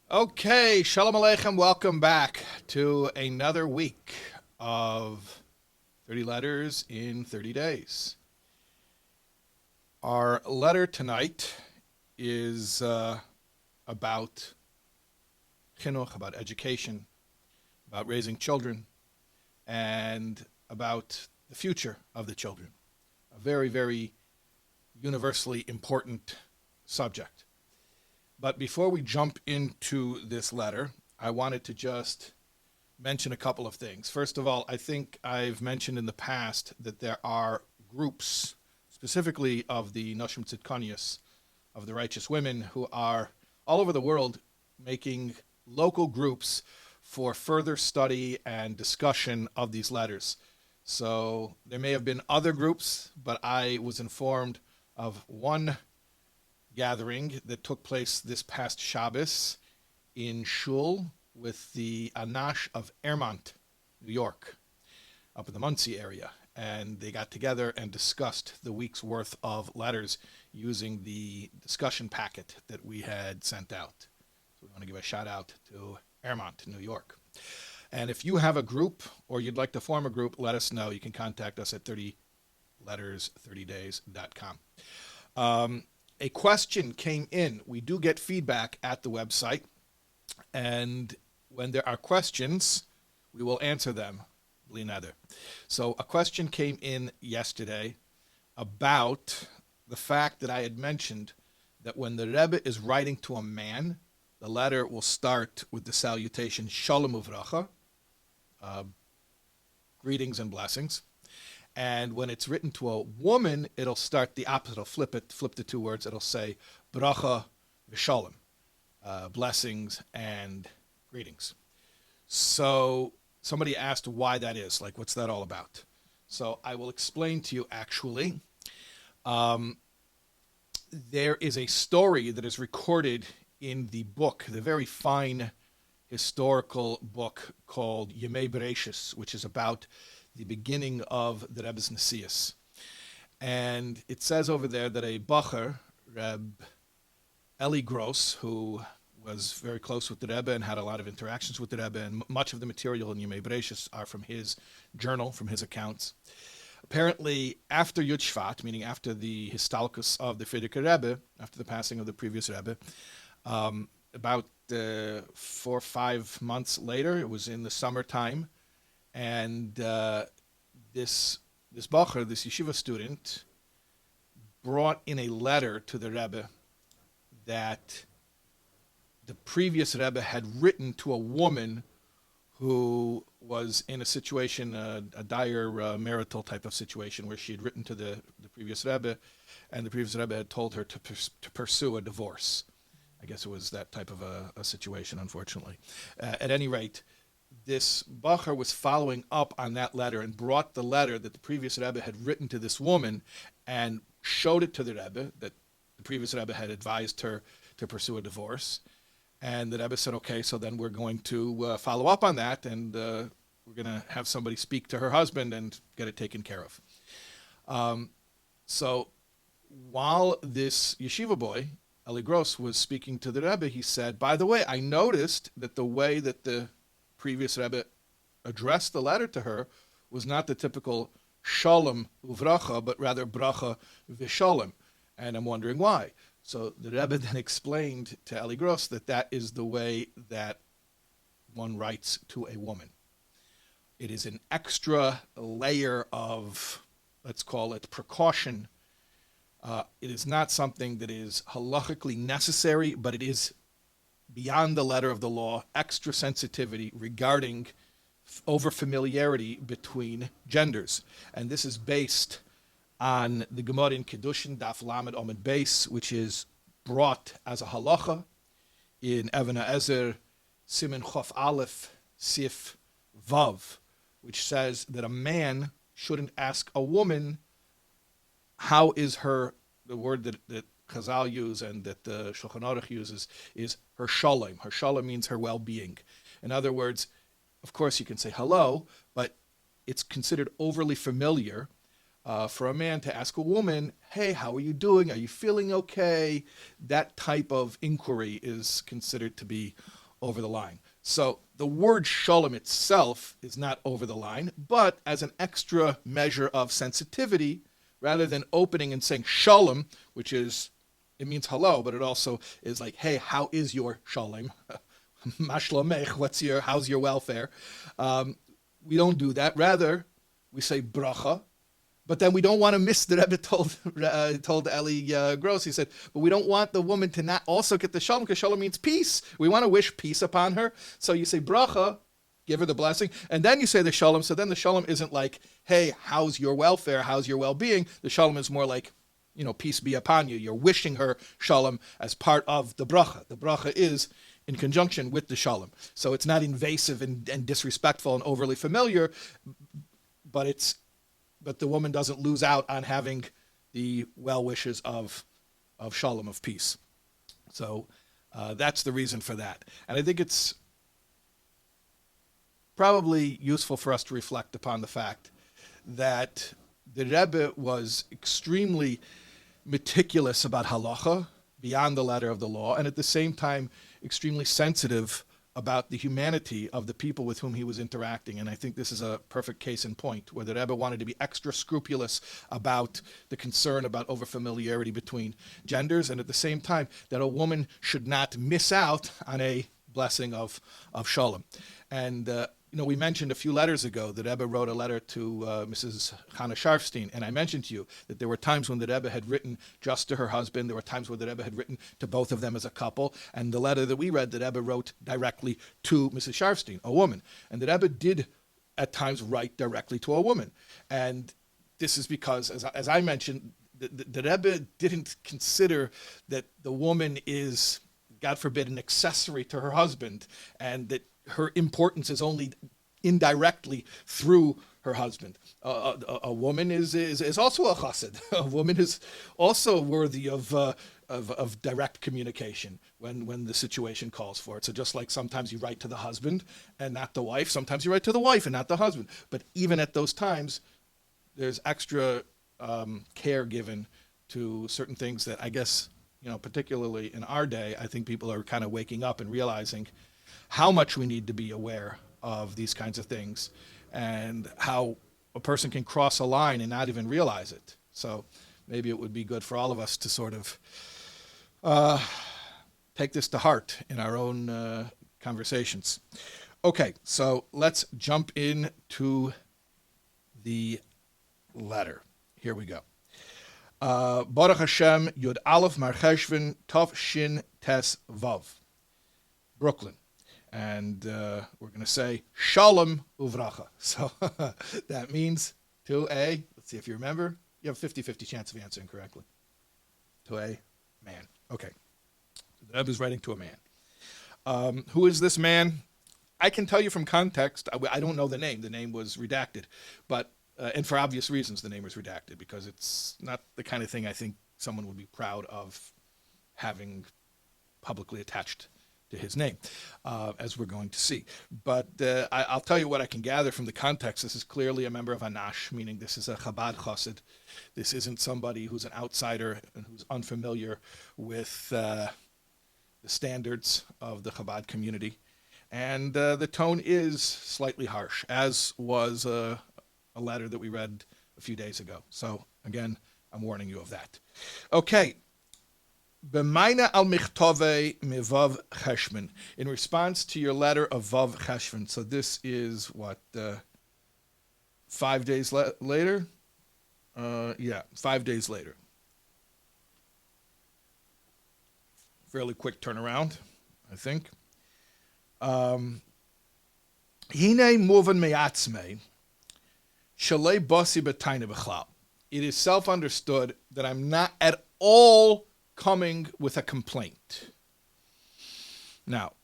Okay, Shalom Aleichem. Welcome back to another week of 30 letters in 30 days. Our letter tonight is about chinuch, about education, about raising children, and about the future of the children. A very, very universally important subject. But before we jump into this letter, I wanted to just mention a couple of things. First of all, I think I've mentioned in the past that there are groups, specifically of the Noshim Tzidkonius, of the righteous women, who are all over the world making local groups for further study and discussion of these letters. So there may have been other groups, but I was informed of one gathering that took place this past Shabbos in Shul with the Anash of Airmont, New York, up in the Muncie area. And they got together and discussed the week's worth of letters using the discussion packet that we had sent out. So we want to give a shout out to Airmont, New York. And if you have a group or you'd like to form a group, let us know. You can contact us at 30letters30days.com. A question came in. We do get feedback at the website, and when there are questions, we will answer them. Lee Nether. So a question came in yesterday about the fact that I had mentioned that when the Rebbe is writing to a man, the letter will start with the salutation Shalom Uvracha, greetings and blessings. And when it's written to a woman, it'll start the opposite. It'll flip the two words. It'll say bracha v'shalom, blessings and greetings. So somebody asked why that is. Like, what's that all about? So I will explain to you, actually. There is a story that is recorded in the book, the very fine historical book called Yemei Bereshis, which is about the beginning of the Rebbe's Nesius. And it says over there that a Bacher, Rebbe Eli Gross, who was very close with the Rebbe and had a lot of interactions with the Rebbe, and much of the material in Yemei Bereshis are from his journal, from his accounts. Apparently, after Yud Shvat, meaning after the Histalkus of the Frierdiker Rebbe, after the passing of the previous Rebbe, about 4 or 5 months later, it was in the summertime, and this Bacher, this yeshiva student, brought in a letter to the Rebbe that the previous Rebbe had written to a woman who was in a situation, a dire marital type of situation, where she had written to the previous Rebbe, and the previous Rebbe had told her to pursue a divorce. I guess it was that type of a situation, unfortunately. At any rate, this Bacher was following up on that letter and brought the letter that the previous Rebbe had written to this woman and showed it to the Rebbe, that the previous Rebbe had advised her to pursue a divorce. And the Rebbe said, okay, so then we're going to follow up on that, and we're going to have somebody speak to her husband and get it taken care of. So while this yeshiva boy, Eli Gross, was speaking to the Rebbe, he said, by the way, I noticed that the way that the previous Rebbe addressed the letter to her was not the typical shalom uvracha, but rather bracha v'shalom. And I'm wondering why. So the Rebbe then explained to Eli Gross that that is the way that one writes to a woman. It is an extra layer of, let's call it, precaution. It is not something that is halachically necessary, but it is beyond the letter of the law, extra sensitivity regarding over-familiarity between genders. And this is based on the Gemara in Kiddushin, Daf Lamed Omid Beis, which is brought as a halacha in Even Ezer, Siman Chof Aleph, Sif Vav, which says that a man shouldn't ask a woman how is her, the word that Chazal use and that the Shulchan Aruch uses is her shalom. Her shalom means her well-being. In other words, of course you can say hello, but it's considered overly familiar for a man to ask a woman, hey, how are you doing? Are you feeling okay? That type of inquiry is considered to be over the line. So the word shalom itself is not over the line, but as an extra measure of sensitivity, rather than opening and saying shalom, which is, it means hello, but it also is like, hey, how is your shalom? Mashlomech, how's your welfare? We don't do that. Rather, we say bracha, but then we don't want to miss, the Rebbe told Eli Gross, he said, but we don't want the woman to not also get the shalom, because shalom means peace. We want to wish peace upon her. So you say bracha, give her the blessing, and then you say the shalom. So then the shalom isn't like, hey, how's your welfare? How's your well-being? The shalom is more like, peace be upon you. You're wishing her shalom as part of the bracha. The bracha is in conjunction with the shalom. So it's not invasive and disrespectful and overly familiar, but the woman doesn't lose out on having the well wishes of shalom, of peace. So that's the reason for that. And I think it's probably useful for us to reflect upon the fact that the Rebbe was extremely meticulous about halacha, beyond the letter of the law, and at the same time extremely sensitive about the humanity of the people with whom he was interacting. And I think this is a perfect case in point, where the Rebbe wanted to be extra scrupulous about the concern about overfamiliarity between genders, and at the same time that a woman should not miss out on a blessing of shalom. And we mentioned a few letters ago that Rebbe wrote a letter to Mrs. Hannah Sharfstein, and I mentioned to you that there were times when the Rebbe had written just to her husband, there were times when the Rebbe had written to both of them as a couple, and the letter that we read, the Rebbe wrote directly to Mrs. Sharfstein, a woman. And the Rebbe did at times write directly to a woman. And this is because, as I mentioned, the Rebbe didn't consider that the woman is, God forbid, an accessory to her husband, and that her importance is only indirectly through her husband. A woman is also a chassid. A woman is also worthy of direct communication when the situation calls for it. So just like sometimes you write to the husband and not the wife, sometimes you write to the wife and not the husband. But even at those times, there's extra care given to certain things that I guess, particularly in our day, I think people are kind of waking up and realizing how much we need to be aware of these kinds of things, and how a person can cross a line and not even realize it. So maybe it would be good for all of us to sort of take this to heart in our own conversations. Okay, so let's jump into the letter. Here we go. Baruch Hashem, Yud Aleph Mar Cheshvan Tov Shin Tes Vav, Brooklyn. And we're going to say Shalom Uvracha. So that means to a, let's see if you remember, you have a 50-50 chance of answering correctly. To a man. Okay. So the Rebbe is writing to a man. Who is this man? I can tell you from context. I don't know the name. The name was redacted. But, and for obvious reasons, the name was redacted, because it's not the kind of thing I think someone would be proud of having publicly attached to his name, as we're going to see. But I'll tell you what I can gather from the context. This is clearly a member of Anash, meaning this is a Chabad chassid. This isn't somebody who's an outsider and who's unfamiliar with the standards of the Chabad community. And the tone is slightly harsh, as was a letter that we read a few days ago. So again, I'm warning you of that. Okay. B'mayna al michtove mivav cheshvan, in response to your letter of vav cheshvan. So this is what, 5 days later? 5 days later. Fairly quick turnaround, I think. Hine muvan meyatzmei shalei basi b'tayna b'chlal. It is self-understood that I'm not at all coming with a complaint. Now,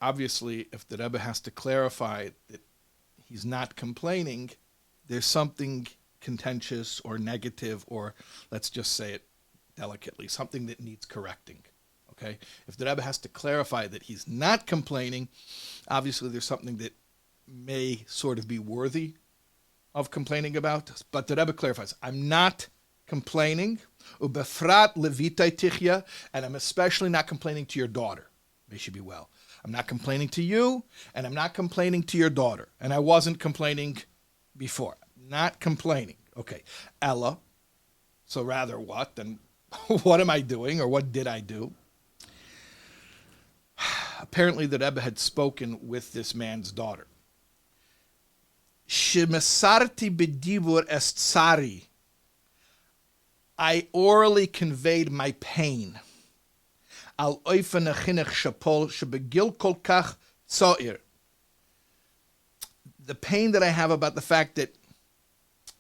obviously, if the Rebbe has to clarify that he's not complaining, there's something contentious or negative, or let's just say it delicately, something that needs correcting. Okay? If the Rebbe has to clarify that he's not complaining, obviously there's something that may sort of be worthy of complaining about. But the Rebbe clarifies, I'm not complaining, ubefrat levitai tichya, and I'm especially not complaining to your daughter. May she be well. I'm not complaining to you, and I'm not complaining to your daughter. And I wasn't complaining before. Not complaining. Okay. Ella. So rather what? Then what am I doing, or what did I do? Apparently the Rebbe had spoken with this man's daughter. Shemesarti b'dibur est tsari. I orally conveyed my pain. Al oifen achinech shapol shebegil kol kach tzoir. The pain that I have about the fact that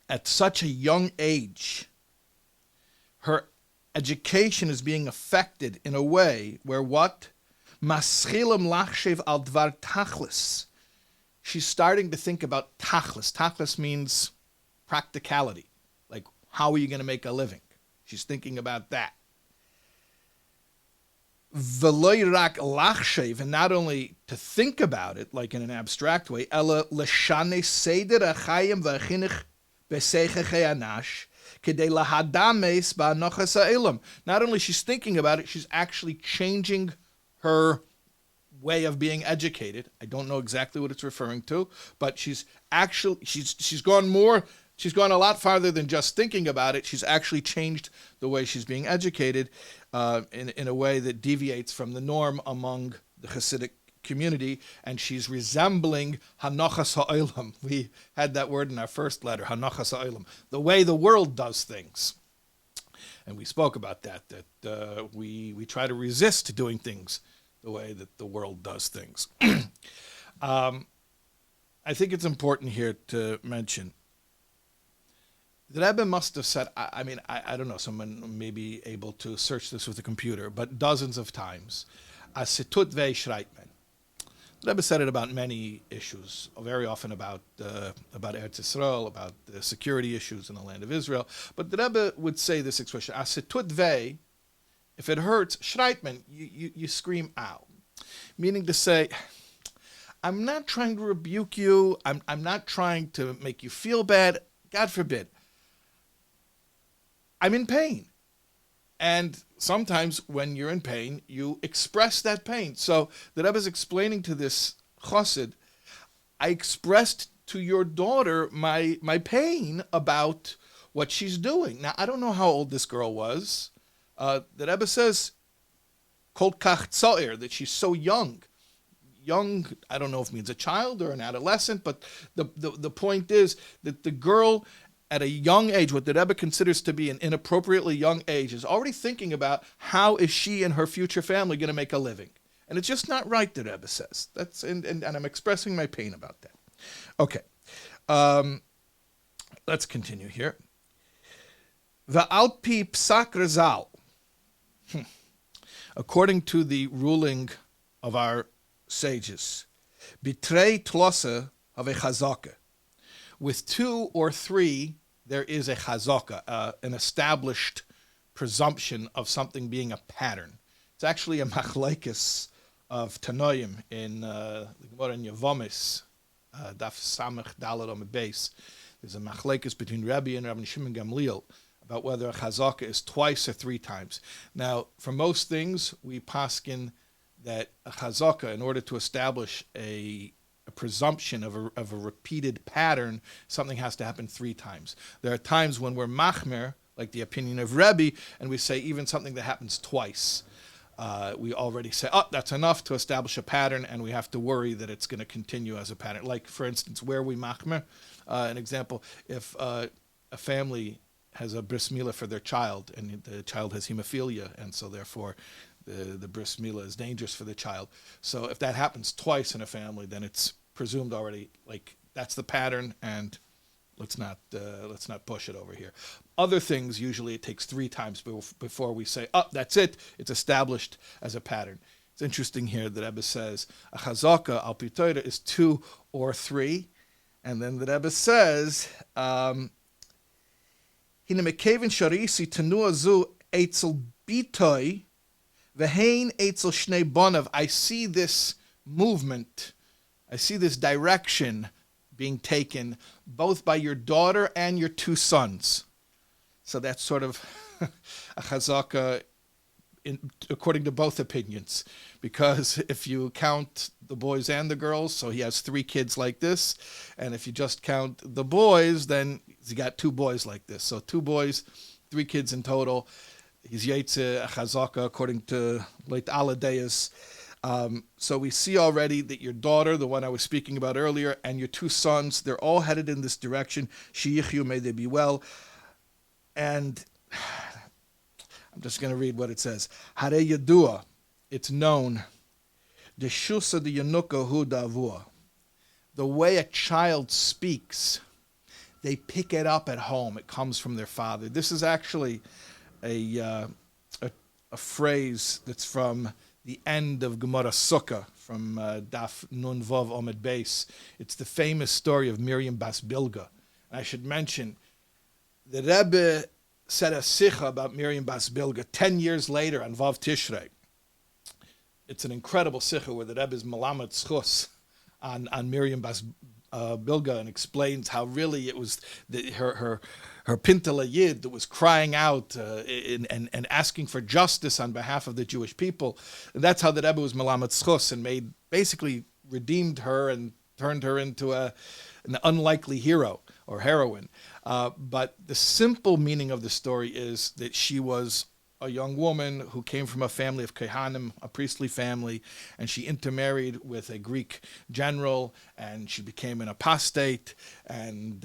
at such a young age, her education is being affected in a way where what? Maschilim lachshev al dvar tachlis. She's starting to think about tachlis. Tachlis means practicality. Like, how are you going to make a living? She's thinking about that. V'loy rak lachshev, and not only to think about it, like in an abstract way, ela l'shane seder achayim v'achinich b'seichechei anash, kedei lahadames ba'anochas ha'elam. Not only she's thinking about it, she's actually changing her way of being educated. I don't know exactly what it's referring to, but she's gone a lot farther than just thinking about it. She's actually changed the way she's being educated in a way that deviates from the norm among the Hasidic community, and she's resembling Hanochas Ha'olam. We had that word in our first letter, Hanochas Ha'olam, the way the world does things. And we spoke about that we try to resist doing things the way that the world does things. I think it's important here to mention the Rebbe must have said, I don't know, someone may be able to search this with a computer, but dozens of times, Asitut ve'ishreitmen. The Rebbe said it about many issues, very often about Eretz Yisrael, about the security issues in the land of Israel. But the Rebbe would say this expression, Asitut ve, if it hurts, shreitmen, you scream out. Meaning to say, I'm not trying to rebuke you, I'm not trying to make you feel bad, God forbid. I'm in pain. And sometimes when you're in pain, you express that pain. So the Rebbe is explaining to this chassid, I expressed to your daughter my pain about what she's doing. Now, I don't know how old this girl was. The Rebbe says, kol kach tzoir, that she's so young. Young, I don't know if it means a child or an adolescent, but the point is that the girl at a young age, what the Rebbe considers to be an inappropriately young age, is already thinking about how is she and her future family going to make a living. And it's just not right, the Rebbe says. And I'm expressing my pain about that. Okay. Let's continue here. The Alpi sacrisal. According to the ruling of our sages, bitrei tlose of a chazaka. With 2 or 3, there is a chazaka, an established presumption of something being a pattern. It's actually a machlekes of Tanoim in the Gemara in Yevomis, Daf Samech Dalet on the base. There's a machlekes between Rebbe and Rabbi Shimon Gamliel about whether a chazaka is 2 or 3 times. Now, for most things, we paskin that a chazaka, in order to establish a presumption of a repeated pattern, something has to happen 3 times. There are times when we're machmer, like the opinion of Rebbe, and we say even something that happens twice. We already say, that's enough to establish a pattern, and we have to worry that it's going to continue as a pattern. Like, for instance, where we machmer, an example, if a family has a bris milah for their child, and the child has hemophilia, and so therefore the bris milah is dangerous for the child. So if that happens twice in a family, then it's presumed already, like, that's the pattern, and let's not push it over here. Other things, usually it takes 3 times before we say, that's it, it's established as a pattern. It's interesting here that Rebbe says, a chazaka, Alpi Torah, is 2 or 3, and then the Rebbe says, Hine mekevin sharisi tenua zu eitzel bitoi, vehein eitzel shnei bonav. I see this movement, I see this direction being taken both by your daughter and your two sons. So that's sort of a chazaka according to both opinions, because if you count the boys and the girls, so he has 3 kids like this, and if you just count the boys, then he got 2 boys like this. So 2 boys, 3 kids in total. He's Yetze Chazaka according to late Aladeus. So we see already that your daughter, the one I was speaking about earlier, and your 2 sons, they're all headed in this direction. Sheyichyu, may they be well. And I'm just going to read what it says. Hare Yadua, it's known. The Shusa de Yanuka Hu Davua. The way a child speaks, they pick it up at home. It comes from their father. This is actually a phrase that's from the end of Gemara Sukkah, from Daf Nun Vav Omed Beis. It's the famous story of Miriam Bas Bilga. And I should mention, the Rebbe said a sicha about Miriam Bas Bilga 10 years later on Vav Tishrei. It's an incredible sicha where the Rebbe is Melamed Schus on Miriam Bas Bilga, and explains how really it was her Pintele Yid that was crying out and asking for justice on behalf of the Jewish people. And that's how the Rebbe was Melamed Schus and basically redeemed her and turned her into an unlikely hero or heroine. But the simple meaning of the story is that she was a young woman who came from a family of Kehanim, a priestly family, and she intermarried with a Greek general, and she became an apostate, and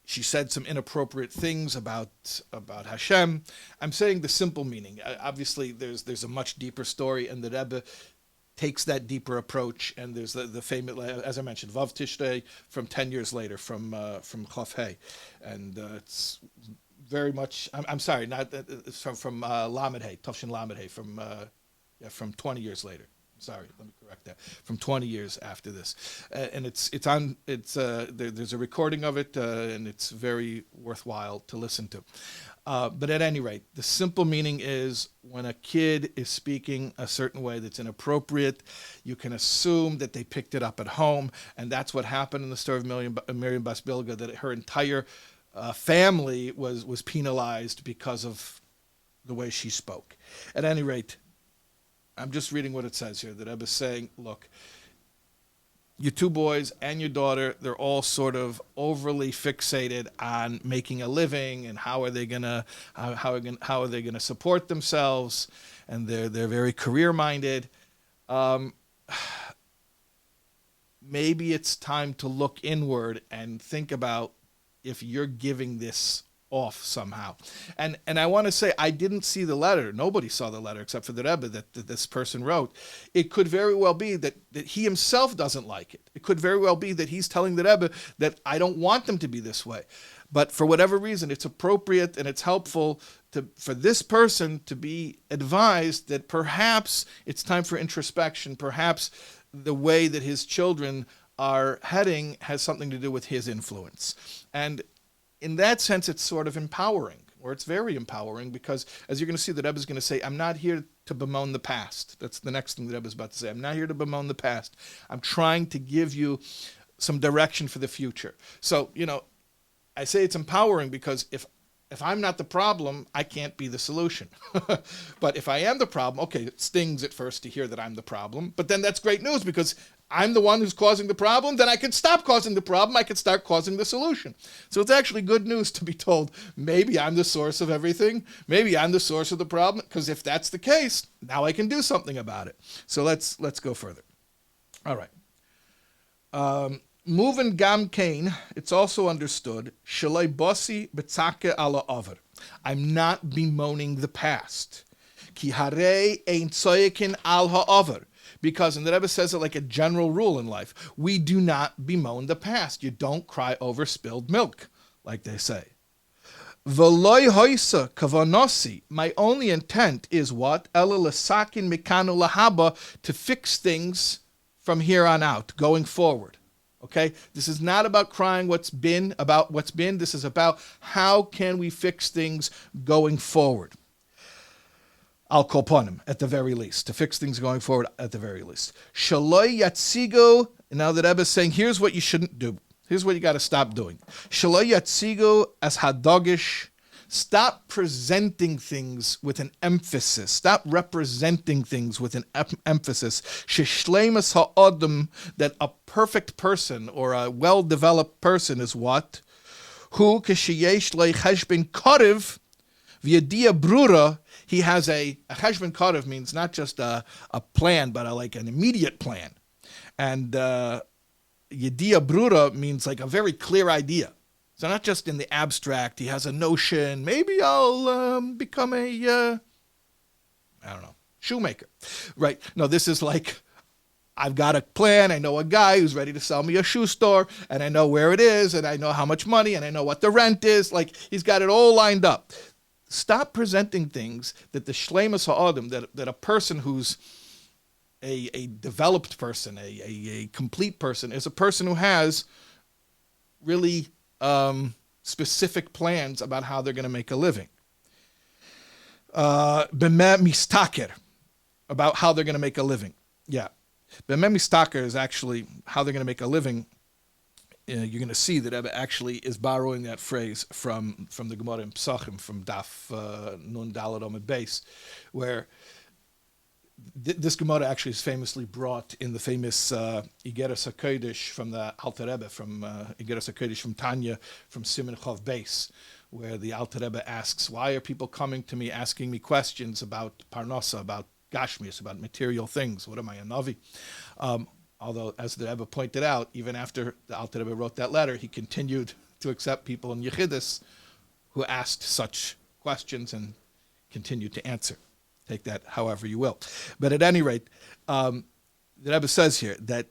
she said some inappropriate things about Hashem. I'm saying the simple meaning. Obviously, there's a much deeper story, and the Rebbe takes that deeper approach, and there's the famous, as I mentioned, Vav Tishrei from 10 years later, from Chof Hey, and it's very much. I'm sorry, not it's from Lamed Hey, Tavshin Lamed Hey, from 20 years later. Sorry, let me correct that. From 20 years after this, and there's a recording of it, and it's very worthwhile to listen to. But at any rate, the simple meaning is when a kid is speaking a certain way that's inappropriate, you can assume that they picked it up at home, and that's what happened in the story of Miriam Bas Bilga, that her entire family was penalized because of the way she spoke. At any rate, I'm just reading what it says here. The Rebbe is saying, look, your 2 boys and your daughter, they're all sort of overly fixated on making a living and how are they gonna support themselves, and they're very career minded. Maybe it's time to look inward and think about if you're giving this off somehow. And I want to say, I didn't see the letter. Nobody saw the letter except for the Rebbe that this person wrote. It could very well be that he himself doesn't like it. It could very well be that he's telling the Rebbe that I don't want them to be this way. But for whatever reason, it's appropriate and it's helpful for this person to be advised that perhaps it's time for introspection. Perhaps the way that his children are heading has something to do with his influence. And in that sense, it's sort of empowering, or it's very empowering, because as you're going to see, the Rebbe is going to say, I'm not here to bemoan the past. That's the next thing the Rebbe is about to say. I'm not here to bemoan the past. I'm trying to give you some direction for the future. So, I say it's empowering because if I'm not the problem, I can't be the solution. But if I am the problem, okay, it stings at first to hear that I'm the problem, but then that's great news because I'm the one who's causing the problem, then I can stop causing the problem, I can start causing the solution. So it's actually good news to be told, maybe I'm the source of everything, maybe I'm the source of the problem, because if that's the case, now I can do something about it. So let's go further. All right. Moving Gam Kain, it's also understood, Shalei Bossi Betzake ala Over. I'm not bemoaning the past. Ki harei ein tzoyekin al ha'over. Because, and the Rebbe says it like a general rule in life, we do not bemoan the past. You don't cry over spilled milk, like they say. V'loi hoisa kavanosi. My only intent is what? Ela lesakin mikanu lahaba, to fix things from here on out, going forward. Okay? This is not about crying about what's been. This is about how can we fix things going forward. Al kolponim, at the very least, to fix things going forward at the very least. Shaloi yatzigo And now the Rebbe is saying, here's what you shouldn't do. Here's what you got to stop doing. Shelo yatzigu as hadogish. Stop presenting things with an emphasis. Stop representing things with an emphasis. Sheshleimus ha'odem, that a perfect person or a well-developed person is what? Hu kesheyesh le'cheshben korev v'yediya brura. He has a cheshben korev means not just a plan, but like an immediate plan. And yediya brura means like a very clear idea. So not just in the abstract, he has a notion, maybe I'll become a, shoemaker. Right? No, this is like, I've got a plan, I know a guy who's ready to sell me a shoe store, and I know where it is, and I know how much money, and I know what the rent is. Like, he's got it all lined up. Stop presenting things that the shleimus ha'adam, that a person who's a developed person, a complete person, is a person who has really specific plans about how they're going to make a living. B'meh mistaker, about how they're going to make a living. Yeah. B'meh mistaker is actually how they're going to make a living. You're going to see that Rebbe actually is borrowing that phrase from the Gemara in Pesachim, from Daf Nun Daled Amud Beis, where this Gemara actually is famously brought in the famous Igeras HaKodesh from the Alter Rebbe, from Igeras HaKodesh from Tanya, from Siman Chav Beis, where the Alter Rebbe asks, why are people coming to me asking me questions about Parnasa, about Gashmias, about material things? What am I, a Navi? Although, as the Rebbe pointed out, even after the Alter Rebbe wrote that letter, he continued to accept people in Yechidus who asked such questions and continued to answer. Take that however you will. But at any rate, the Rebbe says here that,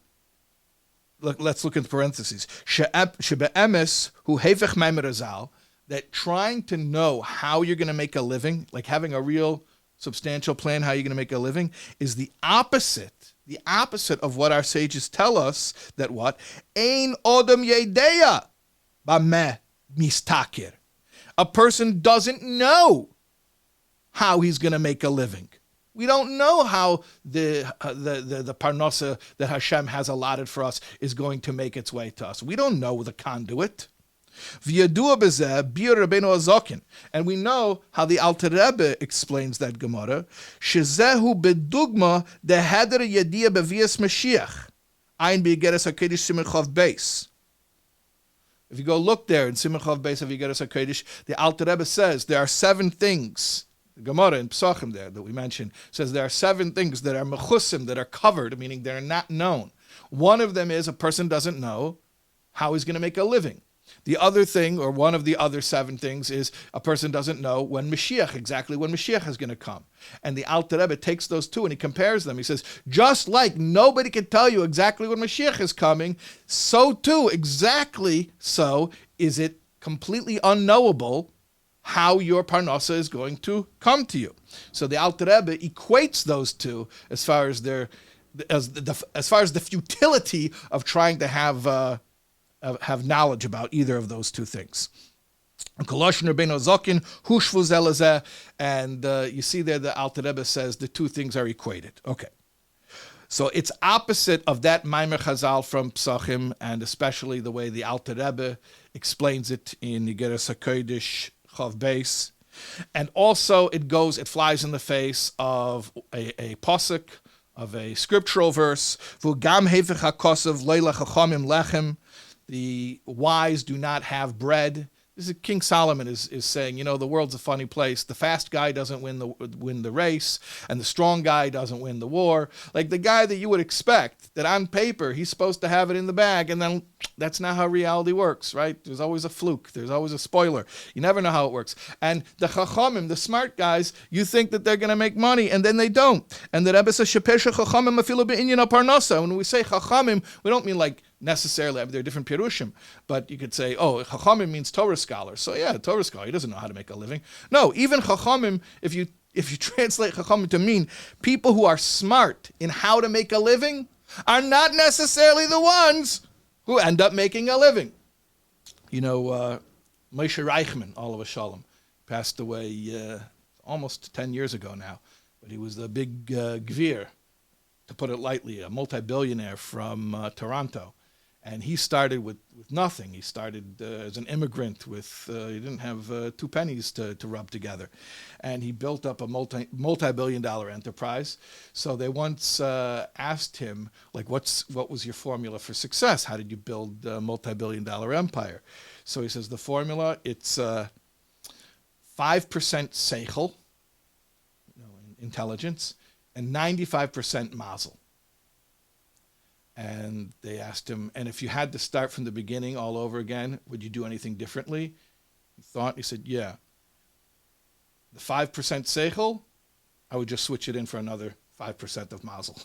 let's look in parentheses, shebe'emes hu hefech meimer azal, that trying to know how you're going to make a living, like having a real substantial plan how you're going to make a living, is the opposite of what our sages tell us, that what? Ein odom yedeya b'meh mistakir. A person doesn't know how he's going to make a living. We don't know how the parnasa that Hashem has allotted for us is going to make its way to us. We don't know the conduit. V'yadua b'zeh bir Rabbeinu Azokin, and we know how the Alter Rebbe explains that Gemara. Shezehu bedugma deheder yediya bevias Mashiach. Ein b'Igeras HaKodesh Siman Chav Beis. If you go look there in Siman Chav Beis of Igeras HaKodesh, the Alter Rebbe says there are 7 things. The Gemara in Pesachim there that we mentioned says there are 7 things that are mechusim, that are covered, meaning they're not known. One of them is a person doesn't know how he's going to make a living. The other thing, or one of the other 7 things, is a person doesn't know exactly when Mashiach is going to come. And the Alter Rebbe takes those 2 and he compares them. He says, just like nobody can tell you exactly when Mashiach is coming, so too, exactly so, is it completely unknowable how your parnasa is going to come to you. So the Alter Rebbe equates those 2 as far as the futility of trying to have knowledge about either of those 2 things. And you see there the Alter Rebbe says the 2 things are equated. Okay. So it's opposite of that Maimer Chazal from Pesachim, and especially the way the Alter Rebbe explains it in Igeras HaKodesh Chav Beis. And also it flies in the face of a pasuk, of a scriptural verse, V'gam hefech hakosav leila chachamim lechem, the wise do not have bread. This is King Solomon is saying, the world's a funny place. The fast guy doesn't win the race, and the strong guy doesn't win the war. Like the guy that you would expect, that on paper he's supposed to have it in the bag, and then that's not how reality works, right? There's always a fluke. There's always a spoiler. You never know how it works. And the chachamim, the smart guys, you think that they're going to make money, and then they don't. And the Rebbe says, "Shepesha chachamim afilu be'inyan parnasa." When we say chachamim, we don't mean like necessarily, there are different pirushim, but you could say, chachamim means Torah scholar. So yeah, Torah scholar, he doesn't know how to make a living. No, even chachamim, if you translate chachamim to mean people who are smart in how to make a living, are not necessarily the ones who end up making a living. Moshe Reichman, Olav Shalom, passed away almost 10 years ago now, but he was the big gvir to put it lightly, a multi-billionaire from Toronto. And he started with nothing. He started as an immigrant with, he didn't have 2 pennies to rub together. And he built up a multi-billion-dollar enterprise. So they once asked him, like, what was your formula for success? How did you build a multi-billion-dollar empire? So he says, the formula, it's 5% seichel, intelligence, and 95% mazel. And they asked him, and if you had to start from the beginning all over again, would you do anything differently? He said, yeah. The 5% seichel, I would just switch it in for another 5% of mazel.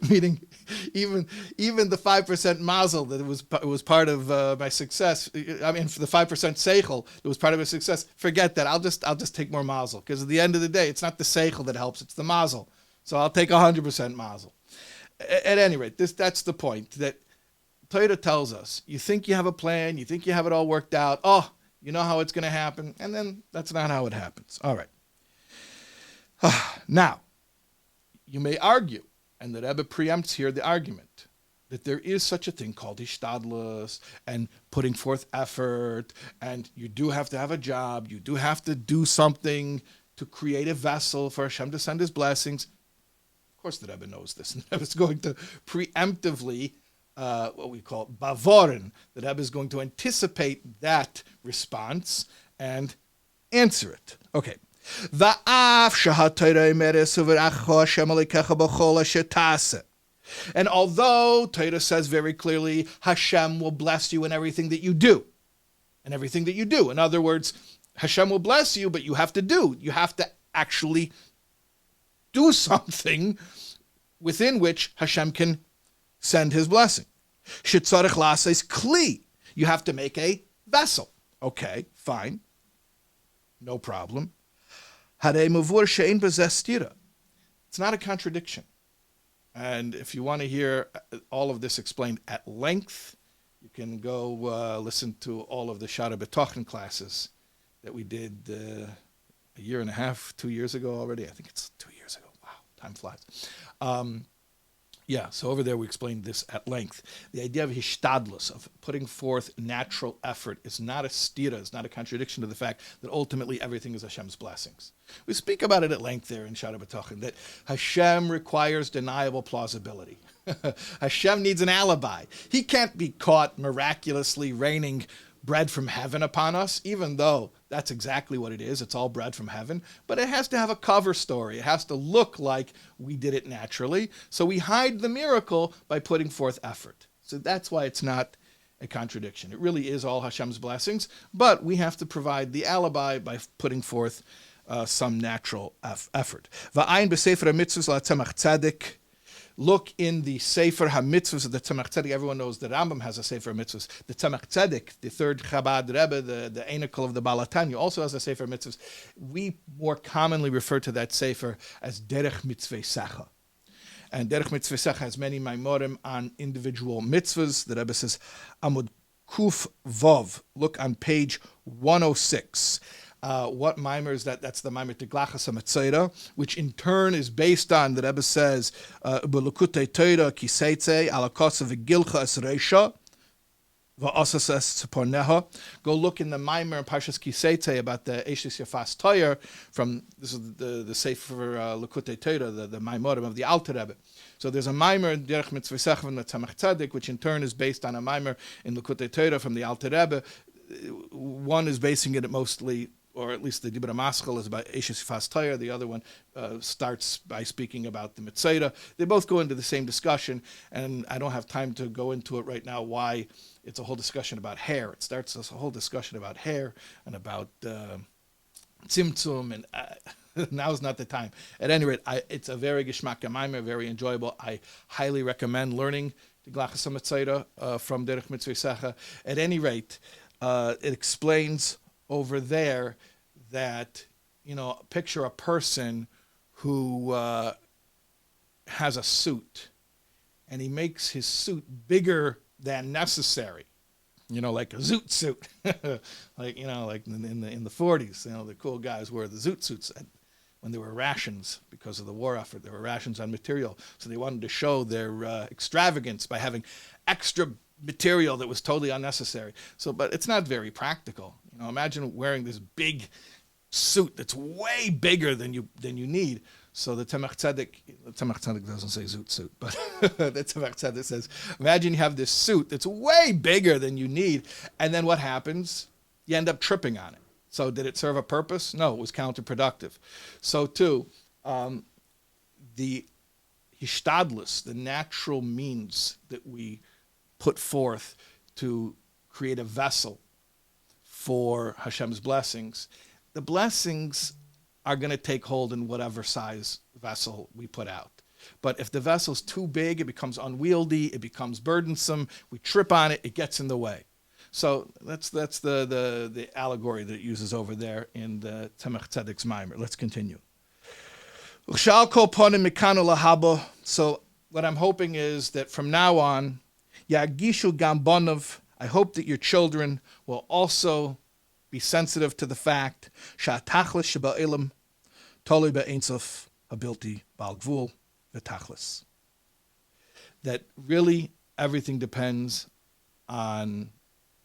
Meaning, even the 5% mazel that it was part of my success. I mean, for the 5% seichel, it was part of my success. Forget that. I'll just take more mazel, because at the end of the day, it's not the seichel that helps; it's the mazel. So I'll take 100% mazel. At any rate, that's the point, that Torah tells us, you think you have a plan, you think you have it all worked out, you know how it's going to happen, and then that's not how it happens. All right. Now, you may argue, and the Rebbe preempts here the argument, that there is such a thing called hishtadlus, and putting forth effort, and you do have to have a job, you do have to do something to create a vessel for Hashem to send his blessings. Of course, the Rebbe knows this. And the Rebbe is going to preemptively, what we call bavorin. The Rebbe is going to anticipate that response and answer it. Okay. And although Torah says very clearly, Hashem will bless you in everything that you do. And everything that you do. In other words, Hashem will bless you, but you have to do. You have to actually do something within which Hashem can send his blessing. Shetzarech la'ases kli. You have to make a vessel. Okay, fine. No problem. Harei mavur she'ein b'zeh stira. It's not a contradiction. And if you want to hear all of this explained at length, you can go listen to all of the Shara B'tochen classes that we did a year and a half, 2 years ago already. I think it's 2 years ago. Wow, time flies. So over there we explained this at length. The idea of hishtadlus, of putting forth natural effort, is not a stira, it's not a contradiction to the fact that ultimately everything is Hashem's blessings. We speak about it at length there in Shara B'tochen, that Hashem requires deniable plausibility. Hashem needs an alibi. He can't be caught miraculously raining bread from heaven upon us, even though that's exactly what it is. It's all bread from heaven. But it has to have a cover story. It has to look like we did it naturally. So we hide the miracle by putting forth effort. So that's why it's not a contradiction. It really is all Hashem's blessings, but we have to provide the alibi by putting forth some natural effort. Va'ayin b'sefer ha-mitzvos la-tzemach tzedek. Look in the Sefer HaMitzvos of the Tzemach Tzedek. Everyone knows that Rambam has a Sefer HaMitzvos. The Tzemach Tzedek, the third Chabad Rebbe, the Einikel of the Baal HaTanya, also has a Sefer HaMitzvos. We more commonly refer to that Sefer as Derech Mitzvei Secha. And Derech Mitzvei Secha has many maimorim on individual mitzvahs. The Rebbe says, Amud Kuf Vov. Look on page 106. What mimer is that? That's the mimer Tiglachas HaMetzora, which in turn is based on, the Rebbe says, Belukutei Torah Kiseitze Alakosa V'Gilcha Es Reisha V'Osas Es Tzeporneha. Go look in the mimer in Parshas Kiseitze about the Eishis Yafas Toyer from, this is the Sefer Lukutei Torah, the Maimorim of the Alter Rebbe. So there's a mimer in Derech Mitzvei Secha from the Tzemach Tzedek, which in turn is based on a mimer in Lukutei Torah from the Alter Rebbe. One is basing it mostly, or at least the Dibra Maschel is about Eishis Yafas Toyer. The other one starts by speaking about the Mitzvah. They both go into the same discussion, and I don't have time to go into it right now why it's a whole discussion about hair. It starts as a whole discussion about hair and about tzimtzum, and now's not the time. At any rate, it's a very geshmak maimer, very enjoyable. I highly recommend learning the Glachas HaMetzora from Derech Mitzvei Secha. At any rate, it explains over there that, picture a person who has a suit, and he makes his suit bigger than necessary, like a Zoot Suit, like in the 40s, the cool guys wear the Zoot Suits. when there were rations because of the war effort. There were rations on material. So they wanted to show their extravagance by having extra material that was totally unnecessary. So, but it's not very practical. Imagine wearing this big suit that's way bigger than you need. So the Tzemach Tzedek doesn't say Zoot Suit, but the Tzemach Tzedek says, imagine you have this suit that's way bigger than you need, and then what happens? You end up tripping on it. So did it serve a purpose? No, it was counterproductive. So too, the hishtadlus, the natural means that we put forth to create a vessel for Hashem's blessings, the blessings are going to take hold in whatever size vessel we put out. But if the vessel's too big, it becomes unwieldy, it becomes burdensome, we trip on it, it gets in the way. So that's the allegory that it uses over there in the Tzemach Tzedek's Maimer. Let's continue. So what I'm hoping is that from now on, Yagishu Gambonov, I hope that your children will also be sensitive to the fact Shatachlis Shaba'ilim Toli Be'ensof Habilti Balgvul V'Tachlis. That really everything depends on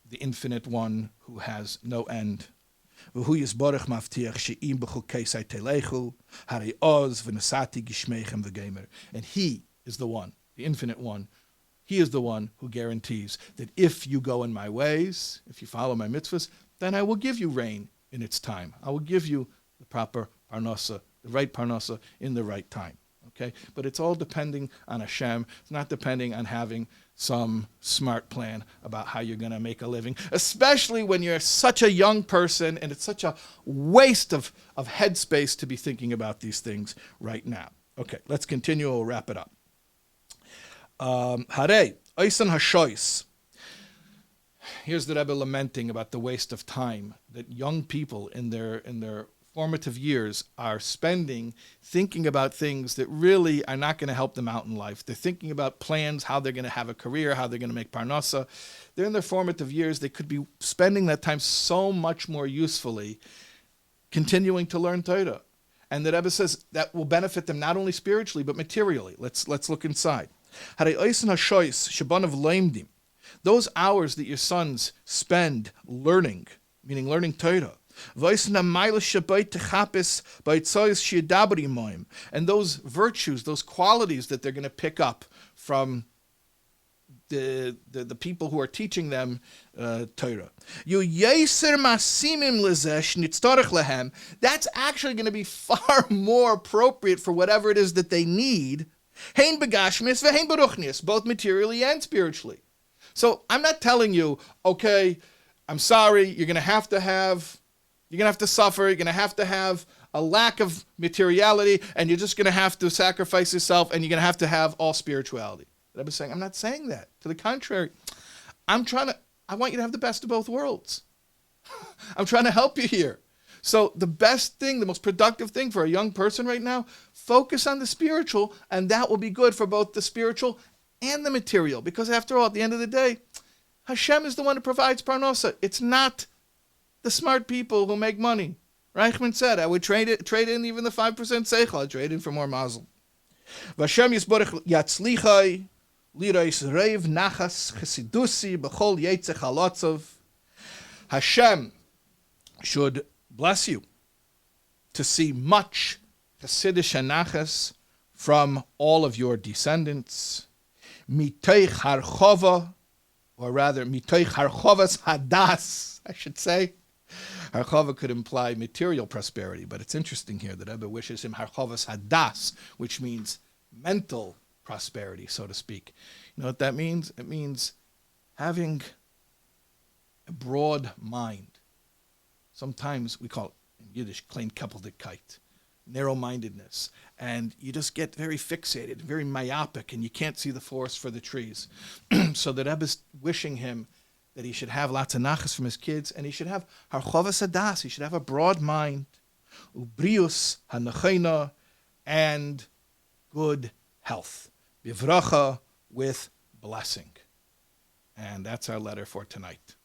the infinite one who has no end. V'hu Yisborech Mavtiach She'im B'chukei Telechu Hari Oz V'Nasati Gishmeichem V'Gemer. And he is the one, the infinite one. He is the one who guarantees that if you go in my ways, if you follow my mitzvos, then I will give you rain in its time. I will give you the proper parnasa, the right parnasa in the right time. Okay? But it's all depending on Hashem. It's not depending on having some smart plan about how you're going to make a living, especially when you're such a young person and it's such a waste of headspace to be thinking about these things right now. Okay, let's continue. We'll wrap it up. Hare, Oysan Hashois. Here's the Rebbe lamenting about the waste of time that young people in their formative years are spending thinking about things that really are not going to help them out in life. They're thinking about plans, how they're going to have a career, how they're going to make parnasa. They're in their formative years. They could be spending that time so much more usefully continuing to learn Torah. And the Rebbe says that will benefit them not only spiritually, but materially. Let's look inside. Those hours that your sons spend learning, meaning learning Torah, and those virtues, those qualities that they're going to pick up from the people who are teaching them Torah. That's actually going to be far more appropriate for whatever it is that they need, both materially and spiritually. So I'm not telling you, okay, I'm sorry, you're going to have to suffer, you're going to have a lack of materiality, and you're just going to have to sacrifice yourself, and you're going to have all spirituality. I was saying, I'm not saying that. To the contrary, I want you to have the best of both worlds. I'm trying to help you here. So the best thing, the most productive thing for a young person right now, focus on the spiritual, and that will be good for both the spiritual and the material. Because after all, at the end of the day, Hashem is the one who provides parnasa. It's not the smart people who make money. Reichman said, I would trade in even the 5% seichel. I'd trade in for more mazel. Vashem yisborech yatzlichai, lirais reiv nachas chesidusi b'chol yetzech halotzov. Hashem should bless you to see much Hasidish and nachas from all of your descendants. Mitoich harchova, or rather, mitoich harchovas hadas, I should say. Harchova could imply material prosperity, but it's interesting here that Rebbe wishes him harchovas hadas, which means mental prosperity, so to speak. You know what that means? It means having a broad mind. Sometimes we call it in Yiddish Kleinkeppeldigkeit, narrow-mindedness, and you just get very fixated, very myopic, and you can't see the forest for the trees. So the Rebbe is wishing him that he should have lots of nachas from his kids, and he should have harchovas hadas, he should have a broad mind, ubrius hanachena, and good health, bivracha, with blessing. And that's our letter for tonight.